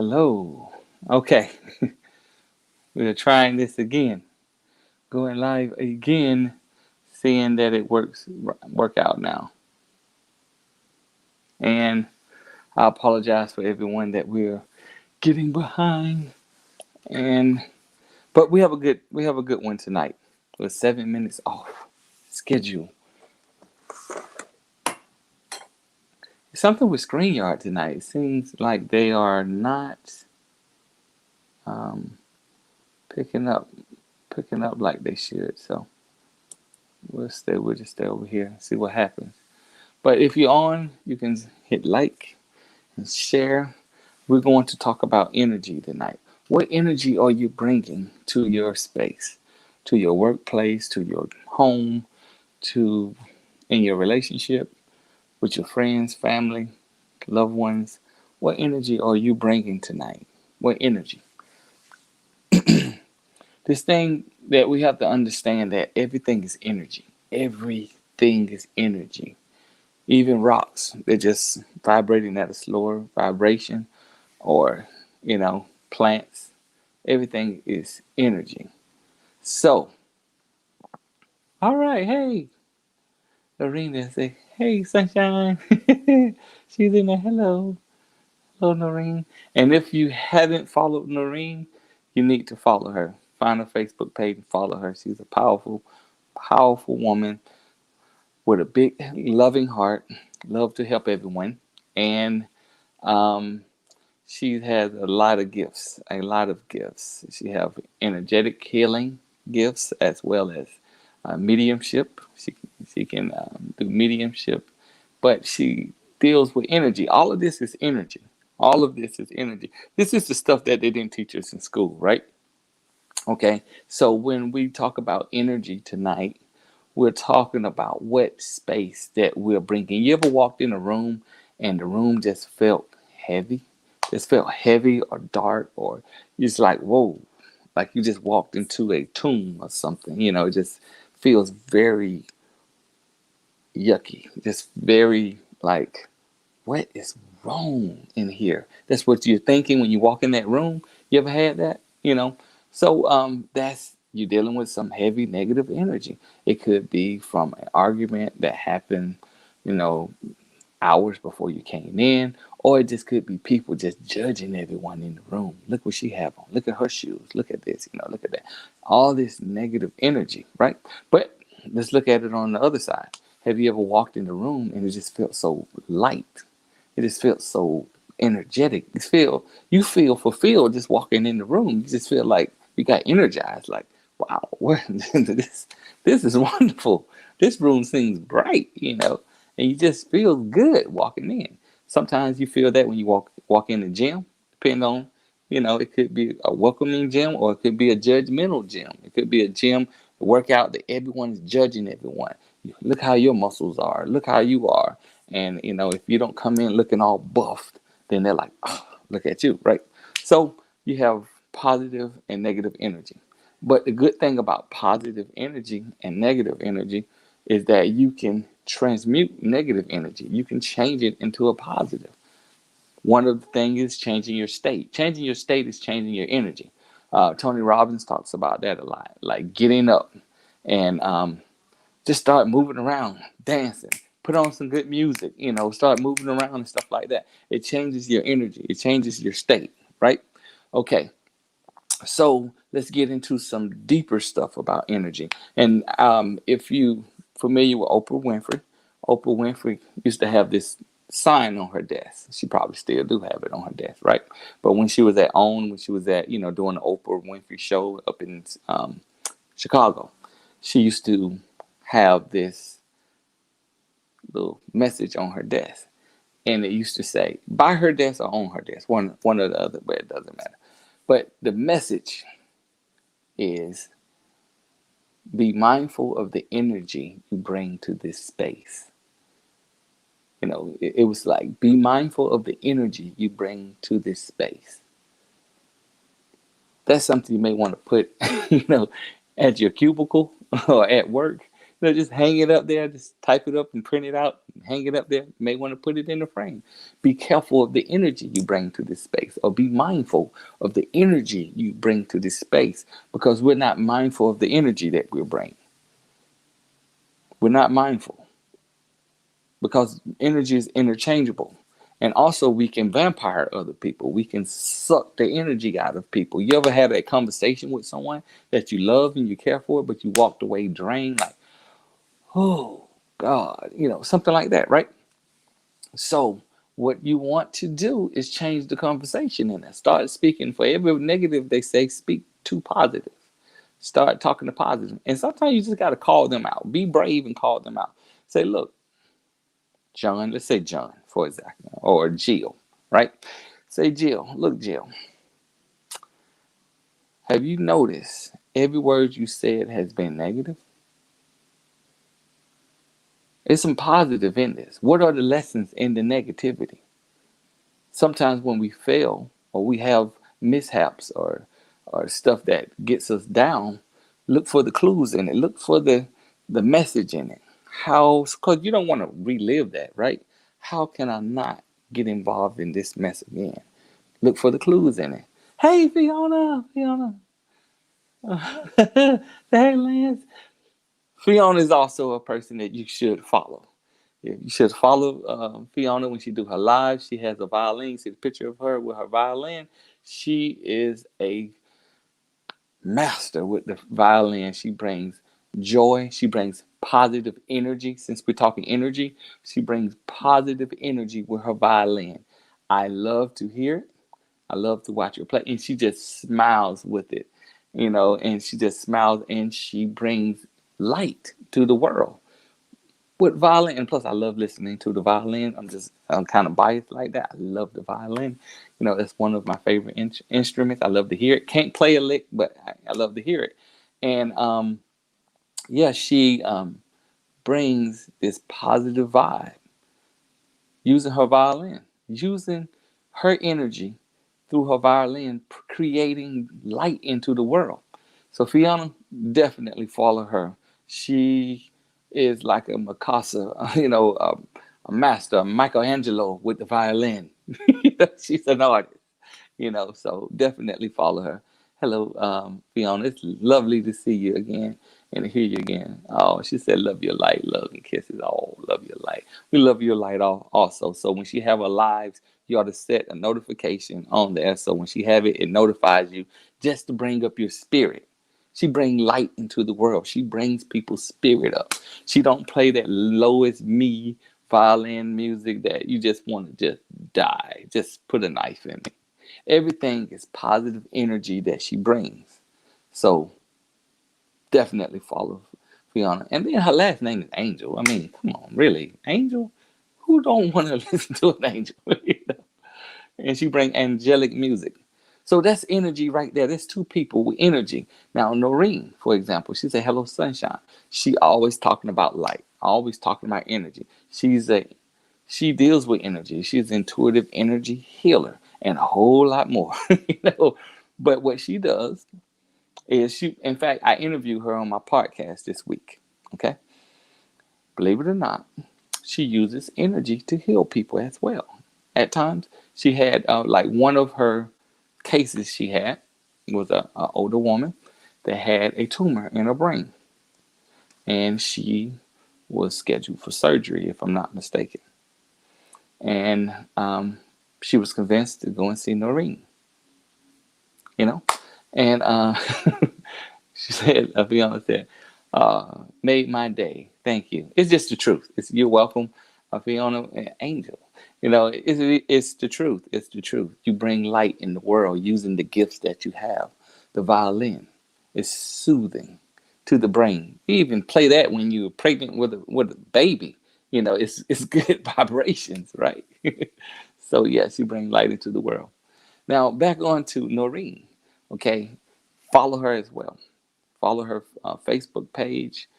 Hello. Okay, we're trying this again. Going live again, seeing that it work out now. And I apologize for everyone that we're getting behind. And but we have a good one tonight. We're 7 minutes off schedule. Something with StreamYard tonight. It seems like they are not um, picking up like they should. So we'll just stay over here and see what happens. But if you're on, you can hit like and share. We're going to talk about energy tonight. What energy are you bringing to your space, to your workplace, to your home, to in your relationship with your friends, family, loved ones? What energy are you bringing tonight? What energy? This thing that we have to understand that everything is energy. Everything is energy. Even rocks, they're just vibrating at a slower vibration, or, plants. Everything is energy. So, all right, hey, Lorena say, hey, sunshine. She's in there. Hello. Hello, Noreen. And if you haven't followed Noreen, you need to follow her. Find her Facebook page and follow her. She's a powerful, powerful woman with a big, loving heart, love to help everyone. And um, she has a lot of gifts, a lot of gifts. She have energetic healing gifts as well as mediumship. She can do mediumship, but she deals with energy. All of this is energy. All of this is energy. This is the stuff that they didn't teach us in school, right? Okay. So when we talk about energy tonight, we're talking about what space that we're bringing. You ever walked in a room and the room just felt heavy? Just felt heavy or dark, or it's like, whoa, like you just walked into a tomb or something. It just feels very yucky. Just very like, what is wrong in here? That's what you're thinking when you walk in that room. You ever had that? So that's you're dealing with some heavy negative energy. It could be from an argument that happened, you know, hours before you came in, or it just could be people just judging everyone in the room. Look what she have on. Look at her shoes. Look at this. Look at that. All this negative energy, right? But let's look at it on the other side. Have you ever walked in the room and it just felt so light? It just felt so energetic. You feel fulfilled just walking in the room. You just feel like you got energized. Like, wow, this is wonderful. This room seems bright. And you just feel good walking in. Sometimes you feel that when you walk in the gym, depending on, it could be a welcoming gym or it could be a judgmental gym. It could be a gym workout that everyone's judging everyone. Look how your muscles are. Look how you are. And if you don't come in looking all buffed, then they're like, oh, look at you, right? So you have positive and negative energy. But the good thing about positive energy and negative energy is that you can transmute negative energy. You can change it into a positive. One of the things is changing your state. Changing your state is changing your energy. Tony Robbins talks about that a lot, like getting up and just start moving around, dancing, put on some good music, start moving around and stuff like that. It changes your energy. It changes your state, right? Okay. So let's get into some deeper stuff about energy. And if you familiar with Oprah Winfrey used to have this sign on her desk. She probably still do have it on her desk, right? But when she was at OWN, when she was at doing the Oprah Winfrey show up in Chicago, she used to have this little message on her desk, and it used to say by her desk or on her desk, one or the other, but it doesn't matter. But the message is be mindful of the energy you bring to this space. It was like be mindful of the energy you bring to this space. That's something you may want to put, at your cubicle or at work. Just hang it up there. Just type it up and print it out. And hang it up there. You may want to put it in a frame. Be careful of the energy you bring to this space, or be mindful of the energy you bring to this space, because we're not mindful of the energy that we're bringing. We're not mindful because energy is interchangeable. And also, we can vampire other people. We can suck the energy out of people. You ever had a conversation with someone that you love and you care for, but you walked away drained, like, oh, God, something like that, right? So, what you want to do is change the conversation and start speaking. For every negative they say, speak to positive. Start talking to positive. And sometimes you just got to call them out. Be brave and call them out. Say, look, John, let's say John, for example, or Jill, right? Say, Jill, look, Jill, have you noticed every word you said has been negative? There's some positive in this. What are the lessons in the negativity? Sometimes when we fail or we have mishaps or stuff that gets us down, look for the clues in it. Look for the message in it. How, because you don't want to relive that, right? How can I not get involved in this mess again? Look for the clues in it. Hey, Fiona. Hey, Lance. Fiona is also a person that you should follow. Yeah, you should follow Fiona when she do her live. She has a violin. See the picture of her with her violin. She is a master with the violin. She brings joy. She brings positive energy. Since we're talking energy, she brings positive energy with her violin. I love to hear it. I love to watch her play. And she just smiles with it, and she just smiles and she brings light to the world with violin. And plus, I love listening to the violin. I'm kind of biased like that. I love the violin. It's one of my favorite instruments. I love to hear it. Can't play a lick, but I love to hear it. And yeah, she brings this positive vibe using her violin, using her energy through her violin, creating light into the world. So Fiona, definitely follow her. She is like a Mikasa, a master, a Michelangelo with the violin. She's an artist, so definitely follow her. Hello, Fiona. It's lovely to see you again and to hear you again. Oh, she said, love your light, love and kisses. Oh, love your light. We love your light also. So when she have her lives, you ought to set a notification on there. So when she have it, it notifies you just to bring up your spirit. She brings light into the world. She brings people's spirit up. She don't play that lowest me violin music that you just want to just die. Just put a knife in me. Everything is positive energy that she brings. So definitely follow Fiona. And then her last name is Angel. I mean, come on, really? Angel? Who don't want to listen to an angel? And she bring angelic music. So that's energy right there. There's two people with energy. Now, Noreen, for example, she said, hello, sunshine. She always talking about light, always talking about energy. She deals with energy. She's an intuitive energy healer and a whole lot more. But what she does is in fact, I interviewed her on my podcast this week. Okay. Believe it or not, she uses energy to heal people as well. At times, she had like one of her cases she had was a older woman that had a tumor in her brain, and she was scheduled for surgery, if I'm not mistaken. And she was convinced to go and see Noreen, and she said, Fiona said, made my day. Thank you. It's just the truth. You're welcome, Fiona, Angel. It's the truth. It's the truth. You bring light in the world using the gifts that you have. The violin is soothing to the brain. You even play that when you're pregnant with a baby. It's good vibrations, right? So yes, you bring light into the world. Now back on to Noreen. Okay, follow her as well. Follow her Facebook page.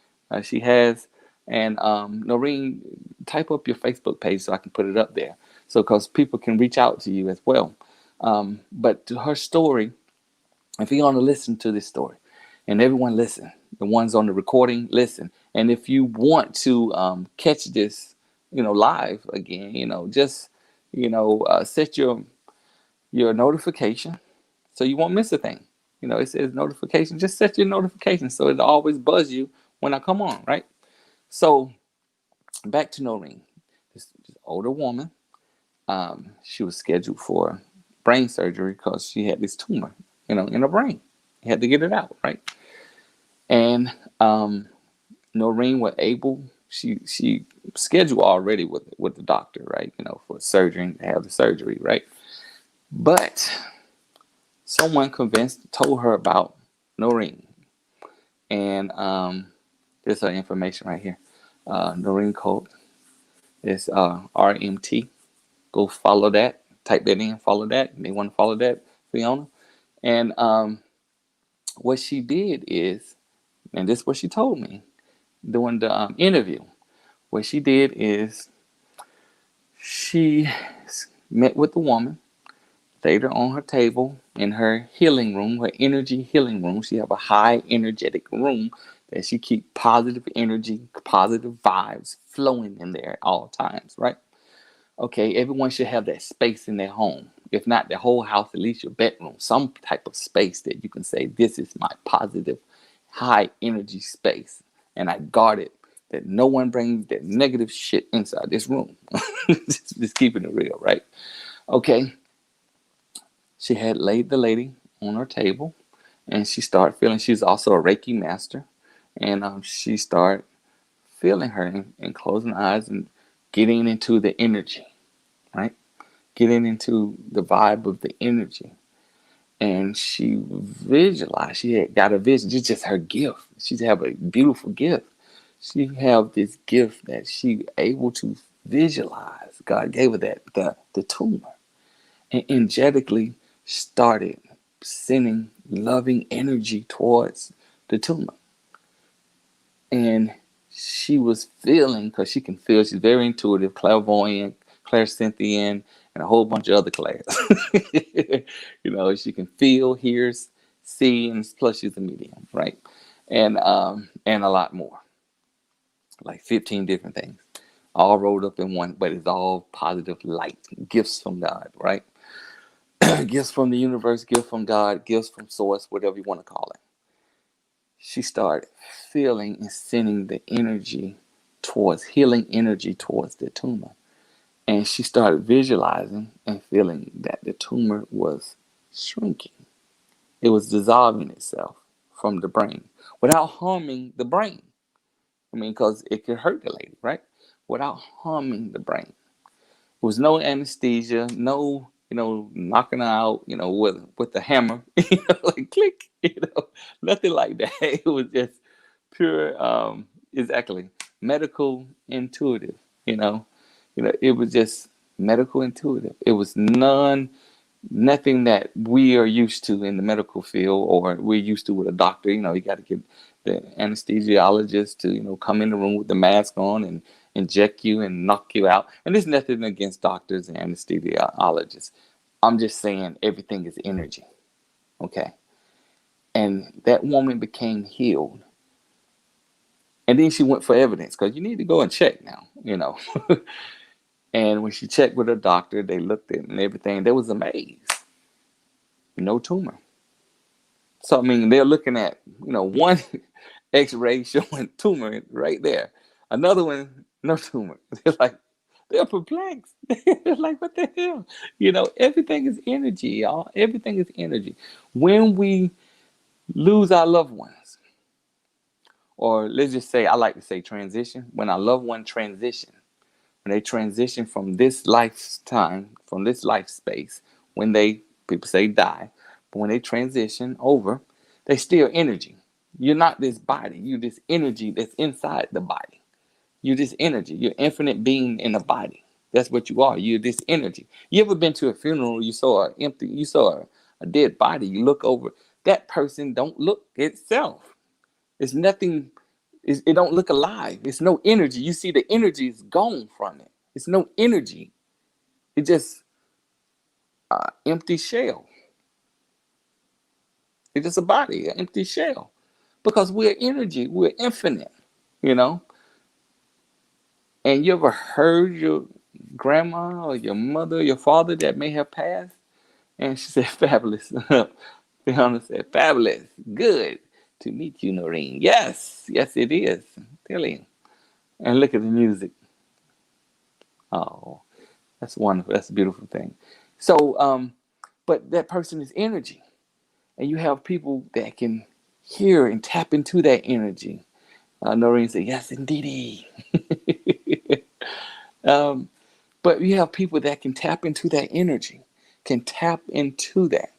She has. And Noreen, type up your Facebook page so I can put it up there. So because people can reach out to you as well. But to her story, if you want to listen to this story, and everyone listen, the ones on the recording, listen. And if you want to catch this, live again, just set your notification so you won't miss a thing. It says notification. Just set your notification so it'll always buzz you when I come on, right? So back to Noreen, this older woman. She was scheduled for brain surgery because she had this tumor, in her brain. You had to get it out, right? And Noreen was able. She scheduled already with the doctor, right? For surgery, to have the surgery, right? But someone told her about Noreen, and there's her information right here. Noreen code is RMT. Go follow that. Type that in. Follow that. You may want to follow that, Fiona. And what she did is, and this is what she told me during the interview. What she did is she met with the woman, laid her on her table in her healing room, her energy healing room. She have a high energetic room that she keep positive energy, positive vibes flowing in there at all times, right? Okay, everyone should have that space in their home. If not their whole house, at least your bedroom, some type of space that you can say, this is my positive, high energy space. And I guard it, that no one brings that negative shit inside this room. just keeping it real, right? Okay, she had laid the lady on her table, and she started feeling, she's also a Reiki master. And she started feeling her and closing eyes and getting into the energy, right? Getting into the vibe of the energy. And she visualized, she had got a vision. It's just her gift. She have a beautiful gift. She have this gift that she able to visualize. God gave her that, the tumor. And energetically started sending loving energy towards the tumor. And she was feeling, because she can feel, she's very intuitive, clairvoyant, clairsentient, and a whole bunch of other clairs. She can feel, hear, see, and plus she's a medium, right? And a lot more, like 15 different things, all rolled up in one, but it's all positive light, gifts from God, right? Gifts from the universe, gifts from God, gifts from source, whatever you want to call it. She started feeling and sending the energy towards, healing energy towards the tumor. And she started visualizing and feeling that the tumor was shrinking. It was dissolving itself from the brain without harming the brain. I mean, because it could hurt the lady, right? Without harming the brain. There was no anesthesia, no, knocking her out, with the hammer, like click, nothing like that. It was just pure, exactly, medical intuitive, it was just medical intuitive. It was nothing that we are used to in the medical field, or we're used to with a doctor. You got to get the anesthesiologist to, come in the room with the mask on and inject you and knock you out. And there's nothing against doctors and anesthesiologists. I'm just saying everything is energy. Okay. And that woman became healed. And then she went for evidence, because you need to go and check now, And when she checked with her doctor, they looked at it and everything. They was amazed. No tumor. So, I mean, they're looking at, one x-ray showing tumor right there. Another one, no tumor. They're perplexed. They're like, what the hell? Everything is energy, y'all. Everything is energy. When we lose our loved ones, or let's just say, I like to say transition, when our loved one transition, when they transition from this lifetime, from this life space, when people say die, but when they transition over, they still energy. You're not this body. You're this energy that's inside the body. You're this energy. You're infinite being in a body. That's what you are. You're this energy. You ever been to a funeral? You saw a dead body. You look over. That person don't look itself. It's nothing. It don't look alive. It's no energy. You see the energy is gone from it. It's no energy. It's just empty shell. It's just a body, an empty shell. Because we're energy. We're infinite. you know. And you ever heard your grandma or your mother, or your father that may have passed? And she said, fabulous. Fiona said, fabulous. Good to meet you, Noreen. Yes, yes, it is. Tell him. And look at the music. Oh, that's wonderful. That's a beautiful thing. So, but that person is energy. And you have people that can hear and tap into that energy. Noreen said, yes, indeedy. um, but you have people that can tap into that energy, can tap into that.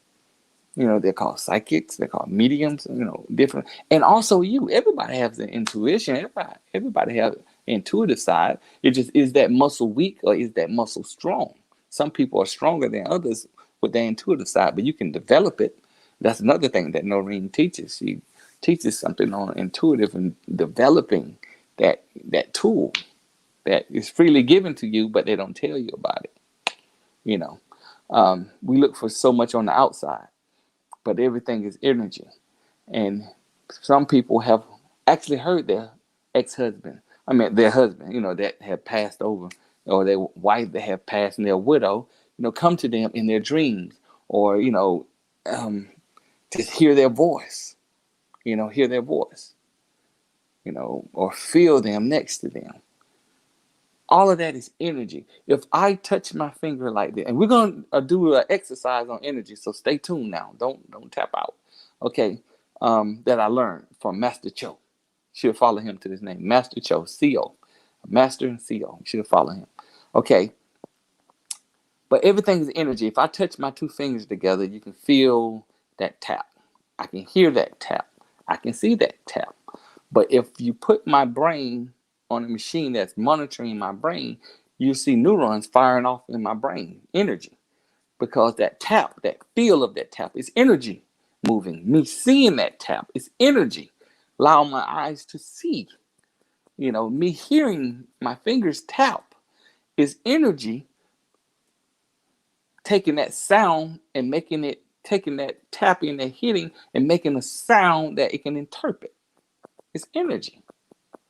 You know, they're called psychics, they're called mediums, you know, different. And also you, everybody has an intuition. Everybody has an intuitive side. It just, is that muscle weak or is that muscle strong? Some people are stronger than others with their intuitive side, but you can develop it. That's another thing that Noreen teaches. She teaches something on intuitive and developing that tool that is freely given to you, but they don't tell you about it. You know, we look for so much on the outside, but everything is energy. And some people have actually heard their ex-husband, their husband, you know, that have passed over, or their wife that have passed, and their widow, you know, come to them in their dreams, or, you know, just hear their voice, hear their voice, or feel them next to them. All of that is energy. If I touch my finger like that, and we're going to do an exercise on energy, so stay tuned now. Don't tap out. Okay, that I learned from Master Cho. Should follow him to his name, Master Cho, CO, Master and CO. You should follow him. Okay, but everything is energy. If I touch my two fingers together, you can feel that tap. I can hear that tap. I can see that tap. But if you put my brain on a machine that's monitoring my brain, you see neurons firing off in my brain, energy. Because that tap, that feel of that tap is energy moving. Me seeing that tap is energy. Allow my eyes to see. Me hearing my fingers tap is energy, taking that sound and taking that tapping, that hitting, and making a sound that it can interpret. It's energy.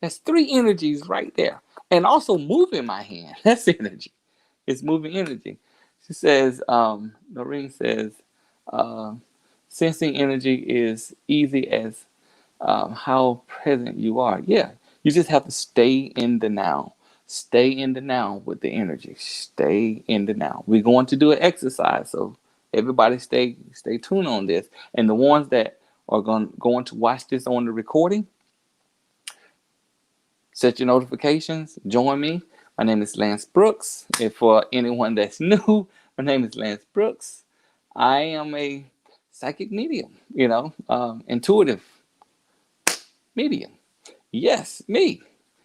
That's three energies right there. And also moving my hand. That's energy. It's moving energy. She says, Noreen says, uh, sensing energy is easy as how present you are. Yeah, you just have to stay in the now. Stay in the now with the energy. Stay in the now. We're going to do an exercise, so everybody stay tuned on this. And the ones that are going to watch this on the recording, set your notifications. Join me. My name is Lance Brooks. And for anyone that's new, my name is Lance Brooks. I am a psychic medium, intuitive medium. Yes, me.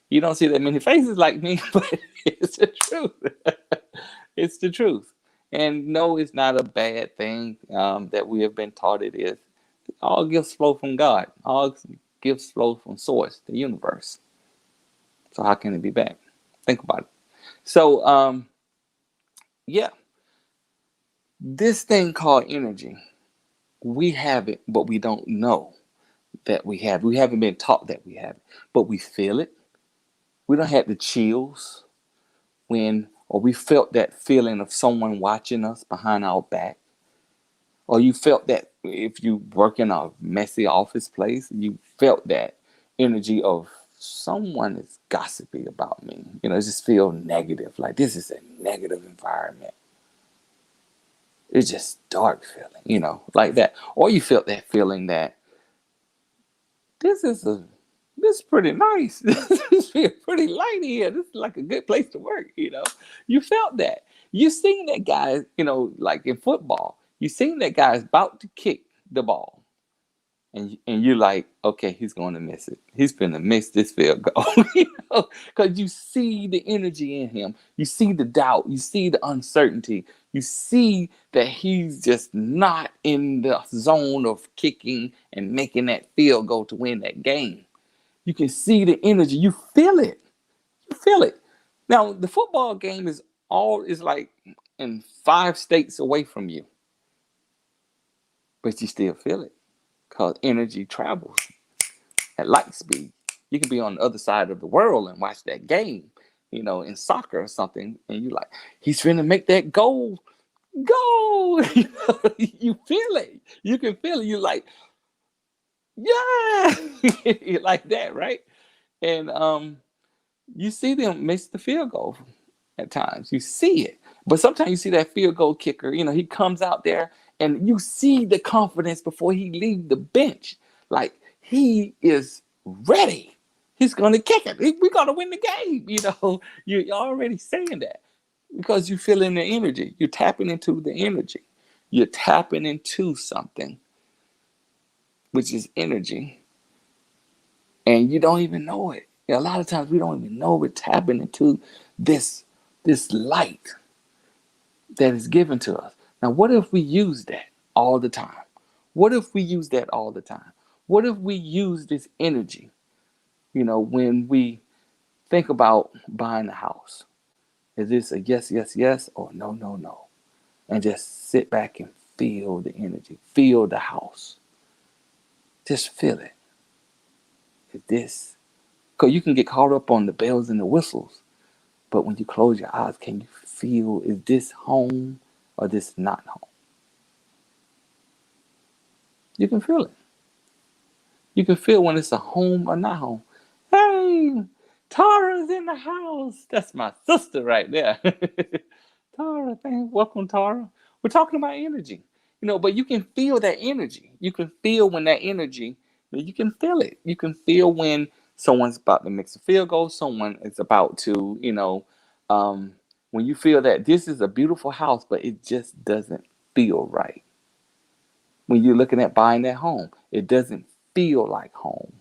You don't see that many faces like me, but it's the truth. It's the truth. And no, it's not a bad thing that we have been taught it is. All gifts flow from God. All gifts flow from source, the universe. So how can it be bad? Think about it. So, yeah, this thing called energy, we have it, but we don't know that we have it. We haven't been taught that we have it, but we feel it. We don't have the chills or we felt that feeling of someone watching us behind our back. Or you felt that if you work in a messy office place, you felt that energy of someone is gossipy about me. It just feel negative. Like this is a negative environment. It's just dark feeling, like that. Or you felt that feeling that this is pretty nice. This feels pretty light here. This is like a good place to work, You felt that. You seen that guy, like in football, you seen that guy is about to kick the ball. And you're like, okay, he's going to miss it. He's going to miss this field goal, because you see the energy in him. You see the doubt. You see the uncertainty. You see that he's just not in the zone of kicking and making that field goal to win that game. You can see the energy. You feel it. You feel it. Now, the football game is like in 5 states away from you, but you still feel it. Because energy travels at light speed. You can be on the other side of the world and watch that game, in soccer or something, and you like, he's finna make that goal. Go! You feel it. You can feel it. You like, yeah, like that, right? And you see them miss the field goal at times. You see it. But sometimes you see that field goal kicker, he comes out there and you see the confidence before he leaves the bench. Like he is ready. He's going to kick it. We're going to win the game. You're already saying that because you're feeling the energy. You're tapping into the energy. You're tapping into something, which is energy. And you don't even know it. A lot of times we don't even know we're tapping into this light that is given to us. Now, what if we use that all the time? What if we use that all the time? What if we use this energy, when we think about buying a house? Is this a yes, yes, yes, or no, no, no? And just sit back and feel the energy, feel the house. Just feel it. Is this? Because you can get caught up on the bells and the whistles. But when you close your eyes, can you feel, is this home or this not home? You can feel it. You can feel when it's a home or not home. Hey, Tara's in the house. That's my sister right there. Tara, welcome, Tara. We're talking about energy. But you can feel that energy. You can feel when that energy, you can feel it. You can feel when someone's about to mix a field goal, someone is about to, when you feel that this is a beautiful house, but it just doesn't feel right. When you're looking at buying that home, it doesn't feel like home.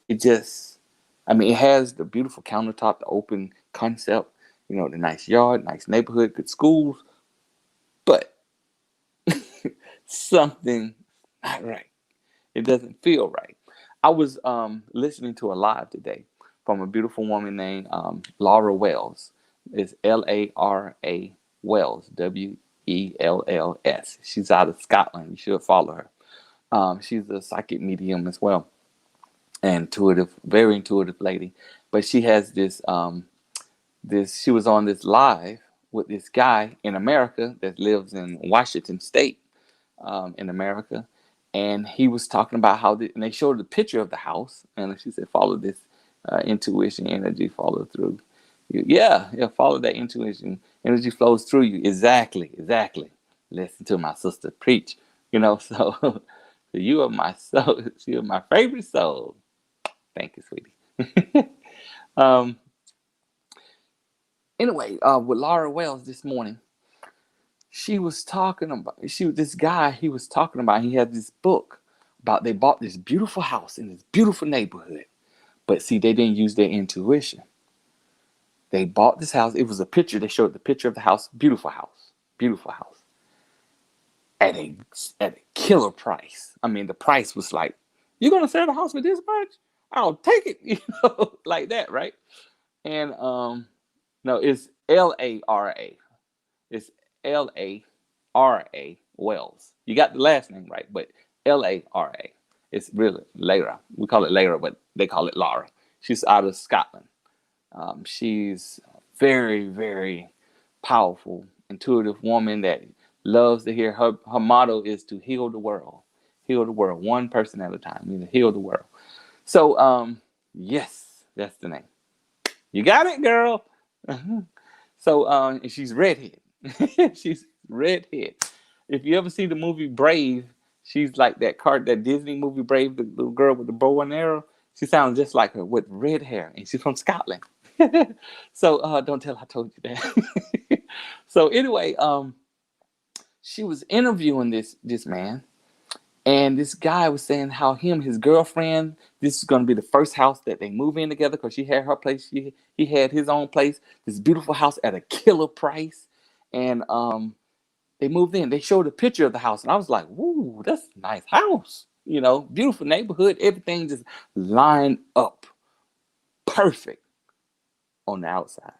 It has the beautiful countertop, the open concept, the nice yard, nice neighborhood, good schools, but something not right. It doesn't feel right. I was listening to a live today from a beautiful woman named Laura Wells. It's Lara Wells, Wells. She's out of Scotland. You should follow her. She's a psychic medium as well. Intuitive, very intuitive lady. But she has she was on this live with this guy in America that lives in Washington State, in America. And he was talking about and they showed the picture of the house. And she said, follow this intuition energy, follow through. Yeah, follow that intuition. Energy flows through you. Exactly. Listen to my sister preach. So you are my soul. You are my favorite soul. Thank you, sweetie. Anyway, with Laura Wells this morning, she was talking about, this guy he was talking about, he had this book about, they bought this beautiful house in this beautiful neighborhood. But see, they didn't use their intuition. They bought this house. It was a picture. They showed the picture of the house. Beautiful house. At a killer price. I mean, the price was like, you're going to sell the house for this much? I'll take it. Like that, right? And no, it's Lara. It's Lara Wells. You got the last name right, but Lara. It's really Lara. We call it Lara, but they call it Laura. She's out of Scotland. She's very, very powerful, intuitive woman that loves to hear. Her motto is to heal the world. Heal the world, one person at a time. You know, heal the world. So, yes, that's the name. You got it, girl. So, and she's redhead. She's redhead. If you ever see the movie Brave, she's like that Disney movie Brave, the little girl with the bow and arrow. She sounds just like her with red hair, and she's from Scotland. So don't tell I told you that. So anyway, she was interviewing this man, and this guy was saying how his girlfriend, this is going to be the first house that they move in together because she had her place, he had his own place, this beautiful house at a killer price, and they moved in. They showed a picture of the house, and I was like, "Woo, that's a nice house." Beautiful neighborhood, everything just lined up perfect on the outside.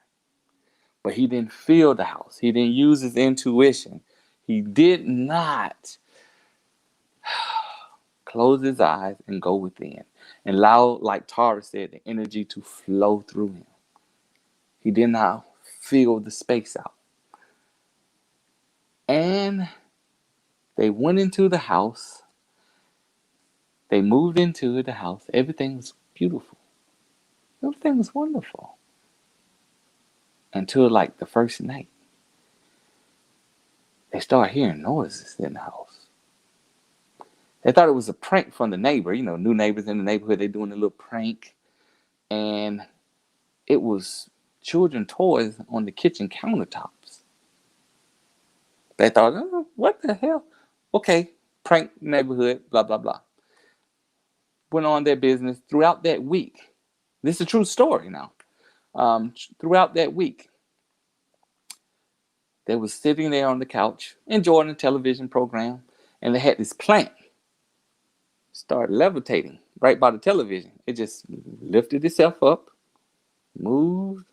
But he didn't feel the house. He didn't use his intuition. He did not close his eyes and go within. and allow, like Tara said, the energy to flow through him. He did not fill the space out. And they went into the house. They moved into the house. Everything was beautiful. Everything was wonderful. Until like the first night. They started hearing noises in the house. They thought it was a prank from the neighbor. You know, new neighbors in the neighborhood, they're doing a little prank. And it was children toys on the kitchen countertops. They thought, oh, what the hell? Okay, prank neighborhood, blah, blah, blah. Went on their business throughout that week. This is a true story now. Throughout that week, they was sitting there on the couch, enjoying a television program, and they had this plant start levitating right by the television. It just lifted itself up, moved,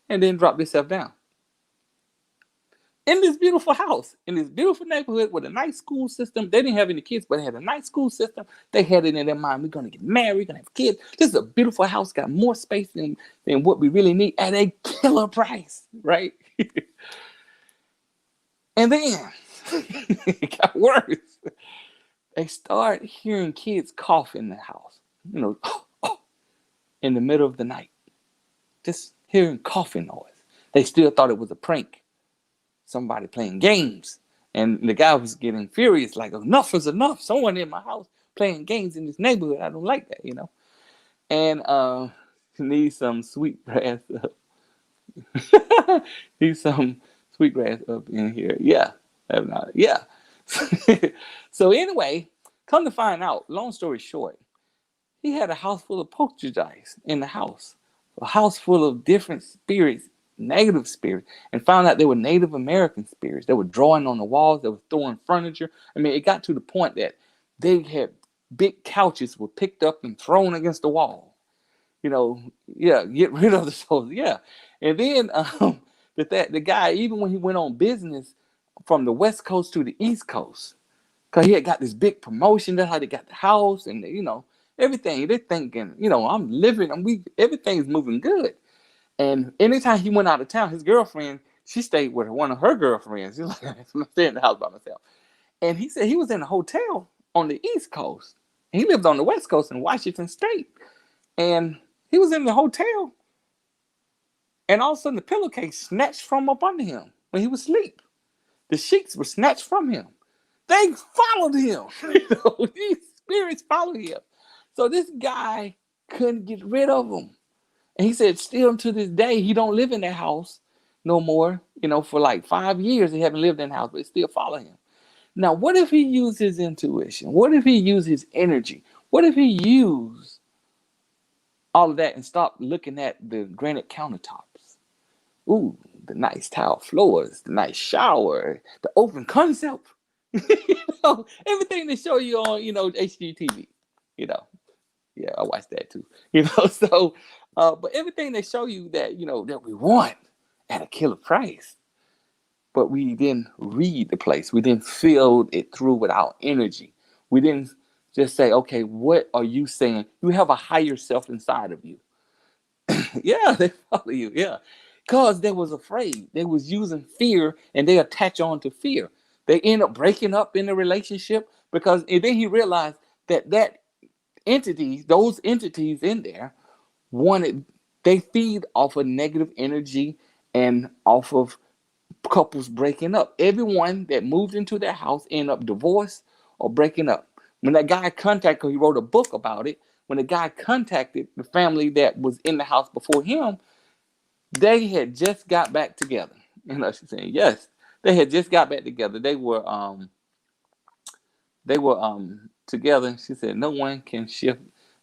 and then dropped itself down. In this beautiful house, in this beautiful neighborhood with a nice school system. They didn't have any kids, but they had a nice school system. They had it in their mind, we're going to get married, we're going to have kids. This is a beautiful house, got more space than what we really need at a killer price, right? And then it got worse. They start hearing kids cough in the house, in the middle of the night. Just hearing coughing noise. They still thought it was a prank. Somebody playing games. And the guy was getting furious, like, enough is enough. Someone in my house playing games in this neighborhood. I don't like that, And need some sweetgrass up. Need some sweetgrass up in here. Yeah. Yeah. So anyway, come to find out, long story short, he had a house full of poltergeists in the house. A house full of different spirits, negative spirits, and found out they were Native American spirits. They were drawing on the walls. They were throwing furniture. I mean, it got to the point that they had big couches were picked up and thrown against the wall. Get rid of the souls. Yeah. And then the guy, even when he went on business from the West Coast to the East Coast, because he had got this big promotion. That's how they got the house and, everything. They're thinking, I'm living, everything's moving good. And anytime he went out of town, his girlfriend, she stayed with one of her girlfriends. She's like, I'm staying in the house by myself. And he said he was in a hotel on the East Coast. He lived on the West Coast in Washington State. And he was in the hotel. And all of a sudden, the pillowcase snatched from up under him when he was asleep. The sheets were snatched from him. They followed him. These spirits followed him. So this guy couldn't get rid of them. And he said still to this day, he don't live in that house no more. For like 5 years, he haven't lived in the house, but it still follow him. Now, what if he used his intuition? What if he used his energy? What if he used all of that and stopped looking at the granite countertops? Ooh, the nice tile floors, the nice shower, the open concept. Everything they show you on, HGTV. Yeah, I watched that too. So, but everything they show you that, that we want at a killer price. But we didn't read the place. We didn't fill it through with our energy. We didn't just say, okay, what are you saying? You have a higher self inside of you. Yeah, they follow you. Yeah. Because they was afraid. They was using fear and they attach on to fear. They end up breaking up in the relationship because and then he realized that those entities in there they feed off of negative energy and off of couples breaking up. Everyone that moved into their house ended up divorced or breaking up. When that guy contacted, he wrote a book about it. When the guy contacted the family that was in the house before him, they had just got back together. She's saying, yes, they had just got back together. They were together. She said, no one can shift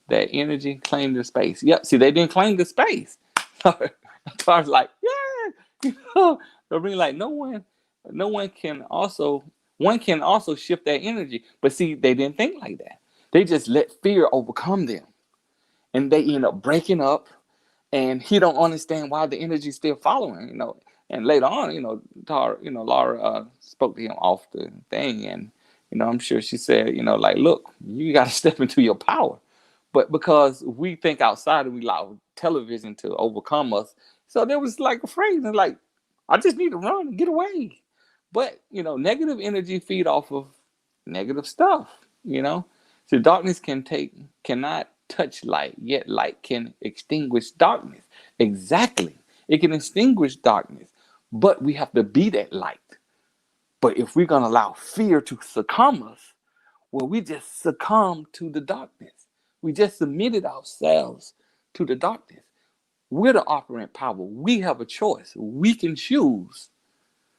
that energy, claim the space. Yep. See, they didn't claim the space. I was like, yeah. Like one can also shift that energy. But see, they didn't think like that. They just let fear overcome them. And they end up breaking up. And he don't understand why the energy is still following, And later on, Laura spoke to him off the thing. And, I'm sure she said, like, look, you got to step into your power. But because we think outside and we allow television to overcome us, so there was like afraid and like, I just need to run and get away. But negative energy feed off of negative stuff. You know, so darkness cannot touch light, yet light can extinguish darkness. Exactly, it can extinguish darkness, but we have to be that light. But if we're gonna allow fear to succumb us, well, we just succumb to the darkness. We just submitted ourselves to the darkness. We're the operant power. We have a choice. We can choose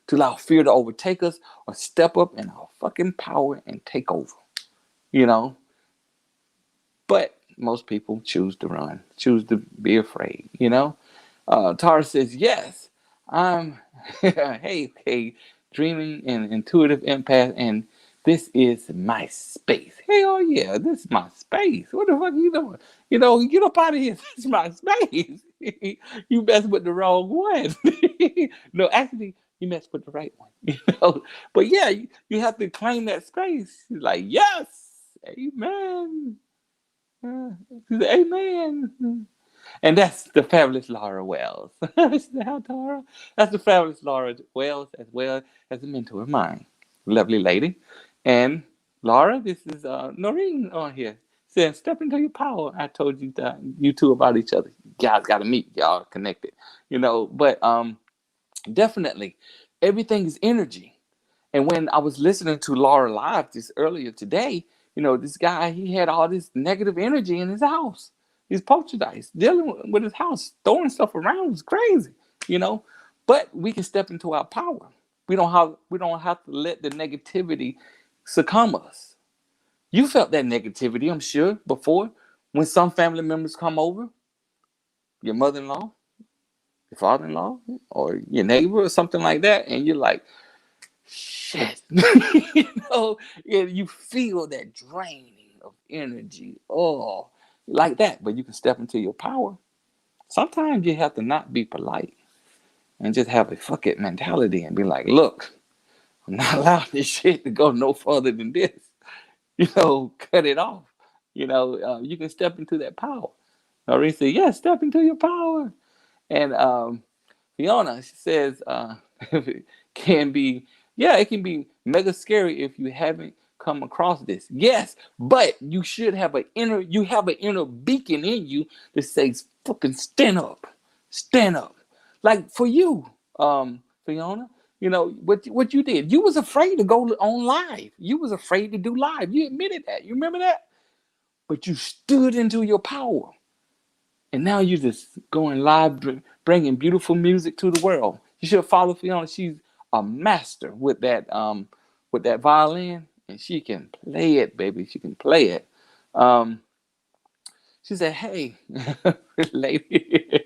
to allow fear to overtake us or step up in our fucking power and take over. You know? But most people choose to run, choose to be afraid, Tara says, yes, I'm, hey, dreaming and intuitive empath, and this is my space. Hey, oh yeah, this is my space. What the fuck are you doing? Get up out of here. This is my space. You messed with the wrong one. No, actually, you messed with the right one. But yeah, you have to claim that space. Like, yes, amen. Amen. And that's the fabulous Laura Wells. How, Tara? That's the fabulous Laura Wells, as well as a mentor of mine. Lovely lady. And Laura, this is Noreen on here saying, step into your power. I told you that you two about each other. You guys got to meet. Y'all connected. But definitely everything is energy. And when I was listening to Laura live just earlier today, this guy, he had all this negative energy in his house. He's poltergeist, dealing with his house, throwing stuff around. It's crazy, you know. But we can step into our power. We don't have to let the negativity succumb us. You felt that negativity, I'm sure, before when some family members come over, your mother-in-law, your father-in-law, or your neighbor, or something like that, and you're like, shit. And you feel that draining of energy. Oh, like that. But you can step into your power. Sometimes you have to not be polite and just have a fuck it mentality and be like, look, I'm not allowing this shit to go no further than this. Cut it off. You can step into that power. Noreen said, yeah, step into your power. And Fiona, she says, it can be, yeah, it can be mega scary if you haven't come across this. Yes, but you have an inner beacon in you that says, fucking stand up. Like for you, Fiona, what you did. You was afraid to go on live. You was afraid to do live. You admitted that. You remember that? But you stood into your power. And now you're just going live, bringing beautiful music to the world. You should follow Fiona. She's a master with that violin, and she can play it, baby. She can play it. She said, "Hey, lady,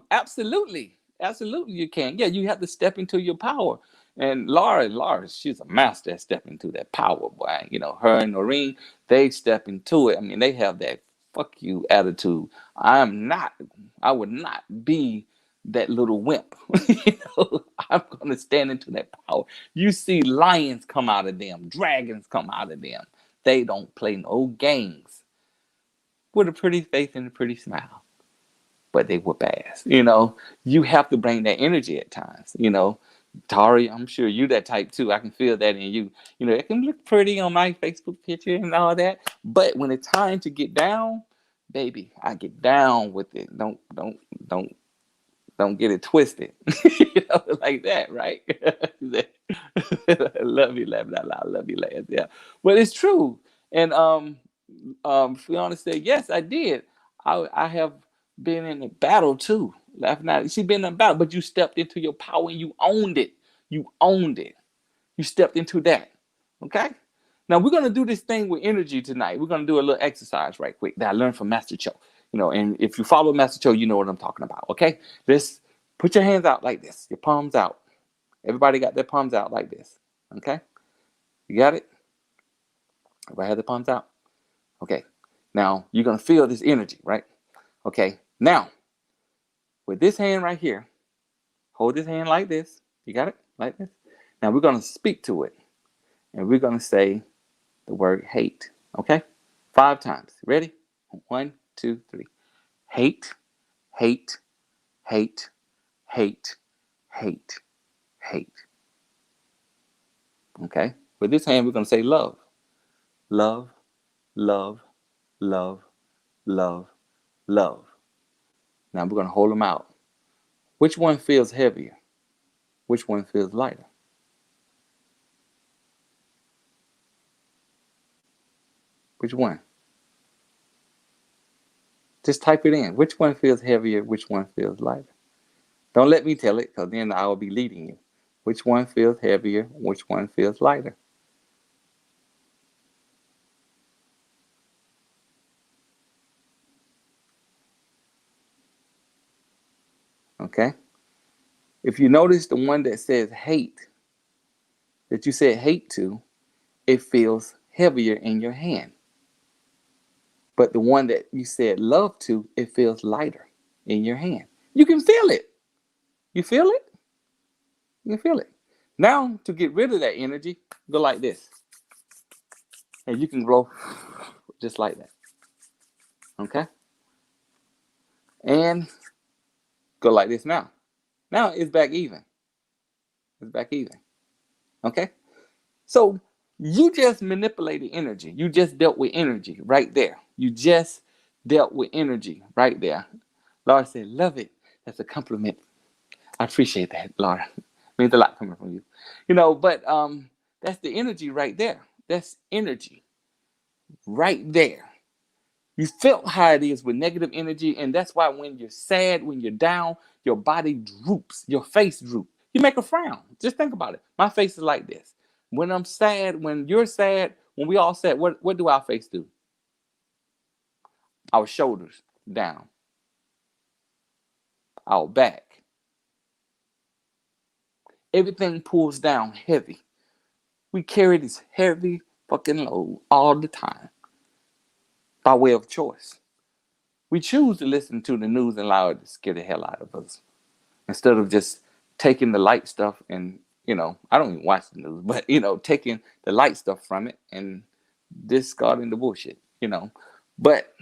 absolutely, you can. Yeah, you have to step into your power." And Laura, she's a master at stepping into that power, boy. Her and Noreen, they step into it. I mean, they have that fuck you attitude. I would not be that little wimp. I'm gonna stand into that power. You see lions come out of them, dragons come out of them. They don't play no games with a pretty face and a pretty smile, but they whoop ass. You have to bring that energy at times. Tari, I'm sure you that type too. I can feel that in you. It can look pretty on my Facebook picture and all that, but when it's time to get down, baby, I get down with it. Don't get it twisted. Like that, right? Love you, laugh out loud. Love you, laugh. Yeah, but it's true. And Fiona said, yes, I did. I have been in a battle too. Laughing out. She's been in a battle, but you stepped into your power and you owned it. You owned it. You stepped into that. Okay? Now we're gonna do this thing with energy tonight. We're gonna do a little exercise right quick that I learned from Master Cho. And if you follow Master Cho, you know what I'm talking about. Okay? Just put your hands out like this, your palms out. Everybody got their palms out like this. Okay? You got it? Everybody have their palms out? Okay. Now you're gonna feel this energy, right? Okay. Now, with this hand right here, hold this hand like this. You got it? Like this. Now we're gonna speak to it. And we're gonna say the word hate. Okay? 5 times. Ready? 1, 2, 3. Hate, hate, hate, hate, hate, hate. Okay? With this hand, we're going to say love. Love, love, love, love, love. Now we're going to hold them out. Which one feels heavier? Which one feels lighter? Which one? Just type it in. Which one feels heavier? Which one feels lighter? Don't let me tell it, because then I will be leading you. Which one feels heavier? Which one feels lighter? Okay? If you notice the one that says hate, that you said hate to, it feels heavier in your hand. But the one that you said love to, it feels lighter in your hand. You can feel it. You feel it? You can feel it. Now, to get rid of that energy, go like this. And you can blow just like that. Okay? And go like this now. Now it's back even. It's back even. Okay? So you just manipulated energy. You just dealt with energy right there. You just dealt with energy right there. Laura said, love it. That's a compliment. I appreciate that, Laura. Means a lot coming from you. But that's the energy right there. That's energy right there. You felt how it is with negative energy, and that's why when you're sad, when you're down, your body droops, your face droops. You make a frown. Just think about it. My face is like this. When I'm sad, when you're sad, when we all sad, what do our face do? Our shoulders down, our back. Everything pulls down heavy. We carry this heavy fucking load all the time by way of choice. We choose to listen to the news and allow it to scare the hell out of us instead of just taking the light stuff and, I don't even watch the news, but, taking the light stuff from it and discarding the bullshit, But,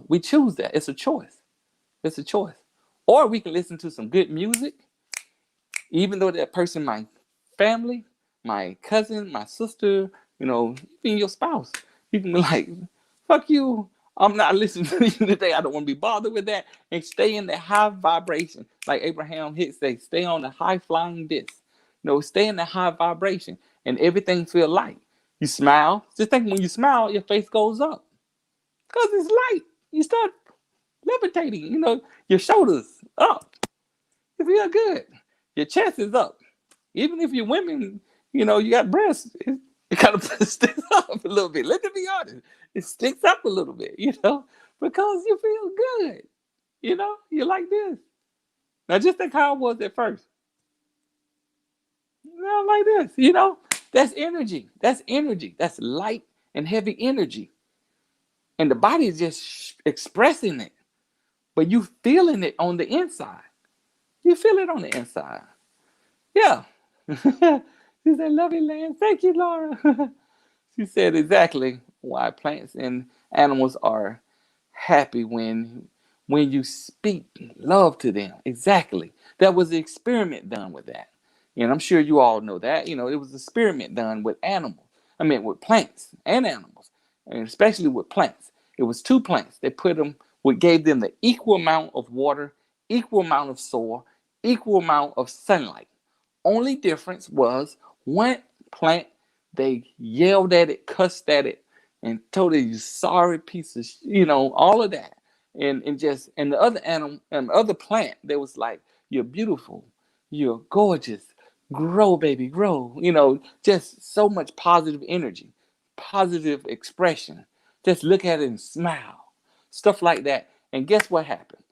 we choose that. It's a choice. It's a choice. Or we can listen to some good music, even though that person, my family, my cousin, my sister, even your spouse. You can be like, fuck you. I'm not listening to you today. I don't want to be bothered with that. And stay in the high vibration. Like Abraham Hicks say, stay on the high flying disc. Stay in the high vibration. And everything feel light. You smile. Just think when you smile, your face goes up. Because it's light. You start levitating. Your shoulders up. You feel good. Your chest is up. Even if you're women, you got breasts, it kind of sticks up a little bit. Let me be honest. It sticks up a little bit, because you feel good. You like this. Now just think how it was at first. Like this, that's energy. That's energy. That's light and heavy energy. And the body is just expressing it. But you feeling it on the inside. You feel it on the inside. Yeah. She said, love you, Lance. Thank you, Laura. She said exactly why plants and animals are happy when you speak love to them. Exactly. That was an experiment done with that. And I'm sure you all know that. It was an experiment done with animals. With plants and animals, and especially with plants. It was 2 plants. They gave them the equal amount of water, equal amount of soil, equal amount of sunlight. Only difference was one plant, they yelled at it, cussed at it, and told it, you sorry piece of, all of that. And the other animal and the other plant, they was like, you're beautiful, you're gorgeous, grow, baby, grow. Just so much positive energy, positive expression. Just look at it and smile. Stuff like that. And guess what happened?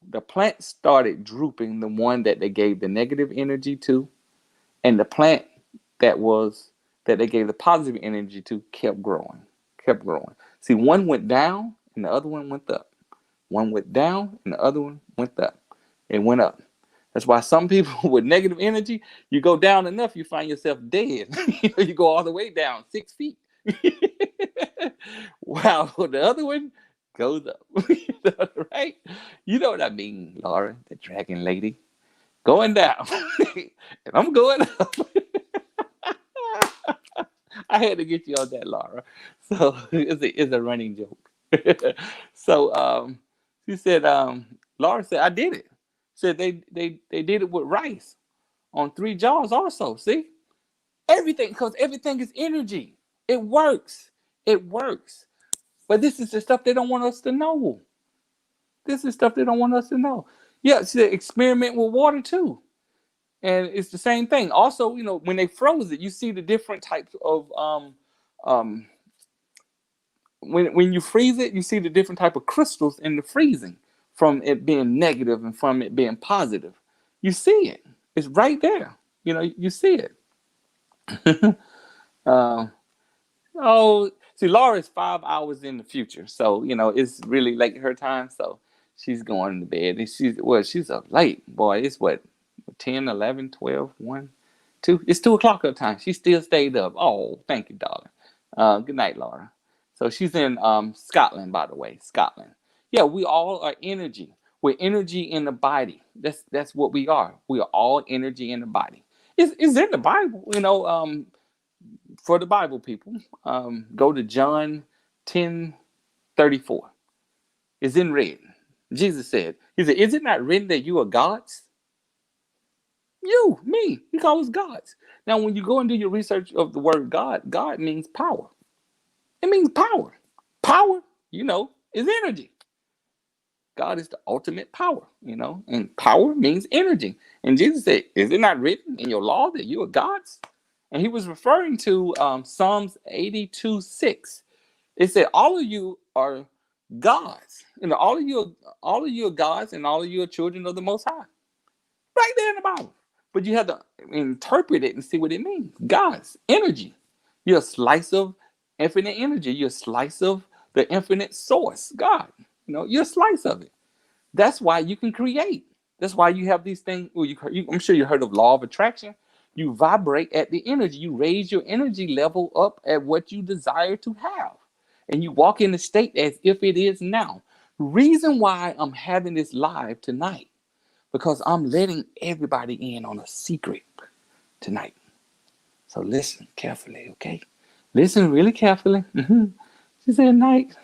The plant started drooping, the one that they gave the negative energy to, and the plant that they gave the positive energy to kept growing. See, one went down and the other one went up. One went down and the other one went up. It went up. That's why some people with negative energy, you go down enough, you find yourself dead. You go all the way down 6 feet. Wow, the other one goes up. Right? You know what I mean, Laura, the dragon lady. Going down. And I'm going up. I had to get you on that, Laura. So it's a running joke. So she said, Laura said, I did it. Said they did it with rice on 3 jars also. See? Everything, because everything is energy. It works. It works. But this is the stuff they don't want us to know. This is stuff they don't want us to know. Yeah, see, experiment with water too. And it's the same thing. Also, when they froze it, you see the different types of um when you freeze it, you see the different type of crystals in the freezing from it being negative and from it being positive. You see it. It's right there. You see it. uh, Oh, see, Laura's 5 hours in the future, so it's really late her time. So she's going to bed, and she's up late. Boy, it's what 10, 11, 12, 1, 2. It's 2 o'clock her time. She still stayed up. Oh, thank you, darling. Good night, Laura. So she's in Scotland, by the way, Scotland. Yeah, we all are energy. We're energy in the body. That's what we are. We are all energy in the body. It's in the Bible, for the Bible people, go to John 10:34. It's in red. Jesus said, he said, is it not written that you are gods? You, me, he calls us gods. Now, when you go and do your research of the word God, God means power. It means power. Power, is energy. God is the ultimate power, and power means energy. And Jesus said, is it not written in your law that you are gods? And he was referring to Psalms 82:6. It said, all of you are gods. All of you are gods, and all of you are children of the Most High. Right there in the Bible. But you have to interpret it and see what it means. Gods, energy. You're a slice of infinite energy. You're a slice of the infinite source, God. You're a slice of it. That's why you can create. That's why you have these things. Well, I'm sure you heard of law of attraction. You vibrate at the energy. You raise your energy level up at what you desire to have. And you walk in the state as if it is now. Reason why I'm having this live tonight, because I'm letting everybody in on a secret tonight. So listen carefully, okay? Listen really carefully. She said night.